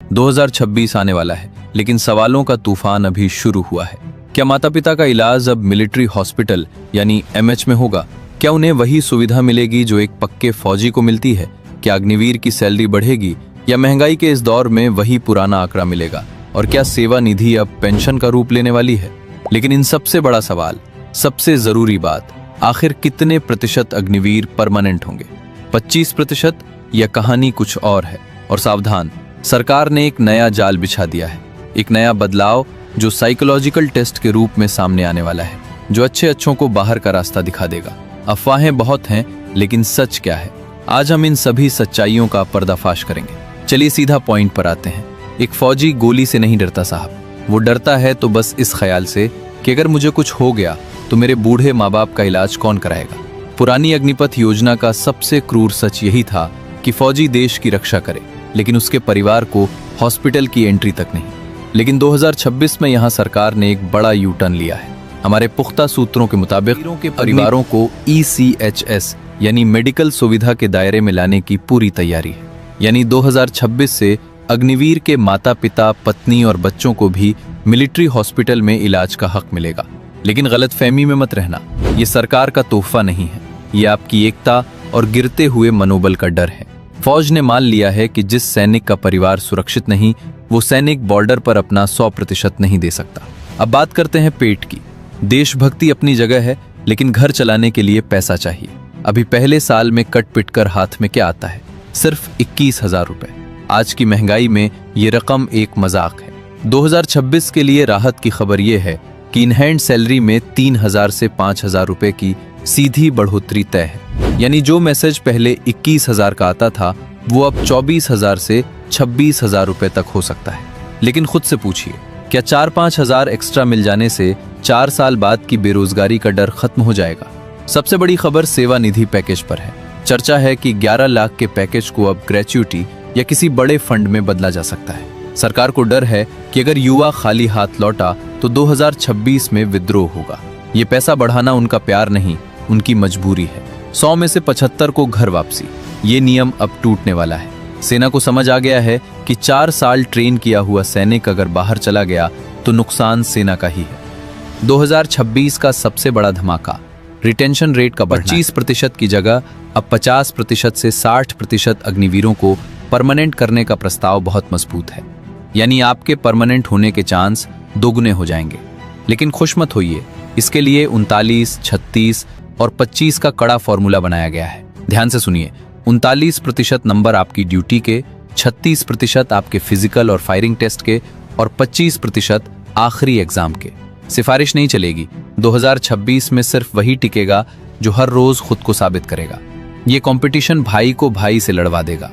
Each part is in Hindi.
2026 आने वाला है, लेकिन सवालों का तूफान अभी शुरू हुआ है। क्या माता पिता का इलाज अब मिलिट्री हॉस्पिटल यानी एमएच में होगा? क्या उन्हें वही सुविधा मिलेगी जो एक पक्के फौजी को मिलती है? क्या अग्निवीर की सैलरी बढ़ेगी या महंगाई के इस दौर में वही पुराना आंकड़ा मिलेगा? और क्या सेवा निधि अब पेंशन का रूप लेने वाली है? लेकिन इन सबसे बड़ा सवाल, सबसे जरूरी बात, आखिर कितने प्रतिशत अग्निवीर परमानेंट होंगे? 25% या कहानी कुछ और है? और सावधान, सरकार ने एक नया जाल बिछा दिया है, एक नया बदलाव जो साइकोलॉजिकल टेस्ट के रूप में सामने आने वाला है, जो अच्छों को बाहर का रास्ता दिखा देगा। अफवाहें बहुत हैं, लेकिन सच क्या है? आज हम इन सभी सच्चाइयों का पर्दाफाश करेंगे। चलिए सीधा पॉइंट पर आते हैं। एक फौजी गोली से नहीं डरता साहब, वो डरता है तो बस इस ख्याल से कि अगर मुझे कुछ हो गया तो मेरे बूढ़े माँ बाप का इलाज कौन कराएगा। पुरानी अग्निपथ योजना का सबसे क्रूर सच यही था कि फौजी देश की रक्षा करे, लेकिन उसके परिवार को हॉस्पिटल की एंट्री तक नहीं। लेकिन 2026 में यहाँ सरकार ने एक बड़ा यू टर्न लिया है। हमारे पुख्ता सूत्रों के मुताबिक के परिवारों को ECHS यानी मेडिकल सुविधा के दायरे में लाने की पूरी तैयारी है। यानी 2026 से अग्निवीर के माता पिता, पत्नी और बच्चों को भी मिलिट्री हॉस्पिटल में इलाज का हक मिलेगा। लेकिन गलतफहमी में मत रहना, ये सरकार का तोहफा नहीं है, ये आपकी एकता और गिरते हुए मनोबल का डर है। फौज ने मान लिया है कि जिस सैनिक का परिवार सुरक्षित नहीं, वो सैनिक बॉर्डर पर अपना 100% नहीं दे सकता। अब बात करते हैं पेट की। देशभक्ति अपनी जगह है, लेकिन घर चलाने के लिए पैसा चाहिए। अभी पहले साल में कट पिट कर हाथ में क्या आता है? सिर्फ 21,000 रुपए। आज की महंगाई में ये रकम एक मजाक है। 2026 के लिए राहत की खबर ये है कि इन हैंड सैलरी में 3,000 से 5,000 रुपए की सीधी बढ़ोतरी तय है। यानी जो मैसेज पहले 21,000 का आता था, वो अब 24,000 से 26,000 रुपए तक हो सकता है। लेकिन खुद से पूछिए, क्या 4-5 हजार एक्स्ट्रा मिल जाने से 4 साल बाद की बेरोजगारी का डर खत्म हो जाएगा? सबसे बड़ी खबर सेवा निधि पैकेज पर है। चर्चा है कि 11 लाख के पैकेज को अब ग्रेच्युटी या किसी बड़े फंड में बदला जा सकता है। सरकार को डर है कि अगर युवा खाली हाथ लौटा तो 2026 में विद्रोह होगा। ये पैसा बढ़ाना उनका प्यार नहीं, उनकी मजबूरी है। 100 में से 75 को घर वापसी, ये नियम अब टूटने वाला है। सेना को समझ आ गया है कि 4 साल ट्रेन किया हुआ सैनिक अगर बाहर चला गया तो नुकसान सेना का ही है। 2026 का सबसे बड़ा धमाका, रिटेंशन रेट का 25% की जगह अब 50% से 60% अग्निवीरों को परमानेंट करने का प्रस्ताव बहुत मजबूत है। यानी आपके परमानेंट होने के चांस दोगुने हो जाएंगे। लेकिन खुश मत होइए, इसके लिए 39, 36 और 25 का कड़ा फॉर्मूला बनाया गया है। ध्यान से सुनिए, 39% नंबर आपकी ड्यूटी के, 36% आपके फिजिकल और फायरिंग टेस्ट के और 25% आखिरी एग्जाम के। सिफारिश नहीं चलेगी। 2026 में सिर्फ वही टिकेगा जो हर रोज खुद को साबित करेगा। ये कंपटीशन भाई को भाई से लड़वा देगा।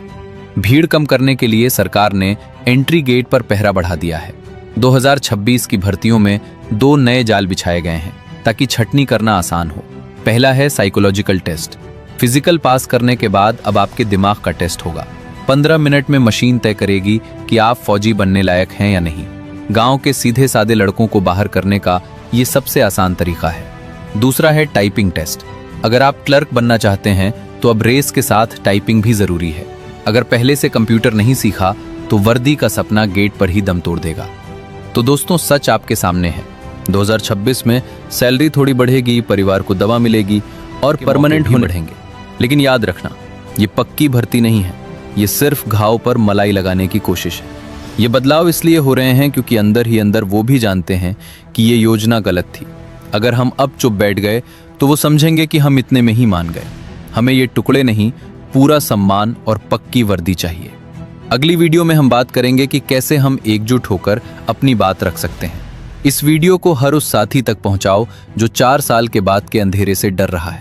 भीड़ कम करने के लिए सरकार ने एंट्री गेट पर पहरा बढ़ा दिया है। 2026 की भर्तियों में 2 नए जाल बिछाए गए हैं ताकि छटनी करना आसान हो। पहला है साइकोलॉजिकल टेस्ट। फिजिकल पास करने के बाद अब आपके दिमाग का टेस्ट होगा। 15 मिनट में मशीन तय करेगी कि आप फौजी बनने लायक हैं या नहीं। गांव के सीधे सादे लड़कों को बाहर करने का ये सबसे आसान तरीका है। दूसरा है टाइपिंग टेस्ट। अगर आप क्लर्क बनना चाहते हैं तो अब रेस के साथ टाइपिंग भी जरूरी है। अगर पहले से कंप्यूटर नहीं सीखा तो वर्दी का सपना गेट पर ही दम तोड़ देगा। तो दोस्तों, सच आपके सामने है। 2026 में सैलरी थोड़ी बढ़ेगी, परिवार को दवा मिलेगी और परमानेंट होने बढ़ेंगे। लेकिन याद रखना, ये पक्की भर्ती नहीं है, ये सिर्फ घाव पर मलाई लगाने की कोशिश है। ये बदलाव इसलिए हो रहे हैं क्योंकि अंदर ही अंदर वो भी जानते हैं कि ये योजना गलत थी। अगर हम अब चुप बैठ गए तो वो समझेंगे कि हम इतने में ही मान गए। हमें ये टुकड़े नहीं, पूरा सम्मान और पक्की वर्दी चाहिए। अगली वीडियो में हम बात करेंगे कि कैसे हम एकजुट होकर अपनी बात रख सकते हैं। इस वीडियो को हर उस साथी तक पहुंचाओ जो 4 साल के बाद के अंधेरे से डर रहा है।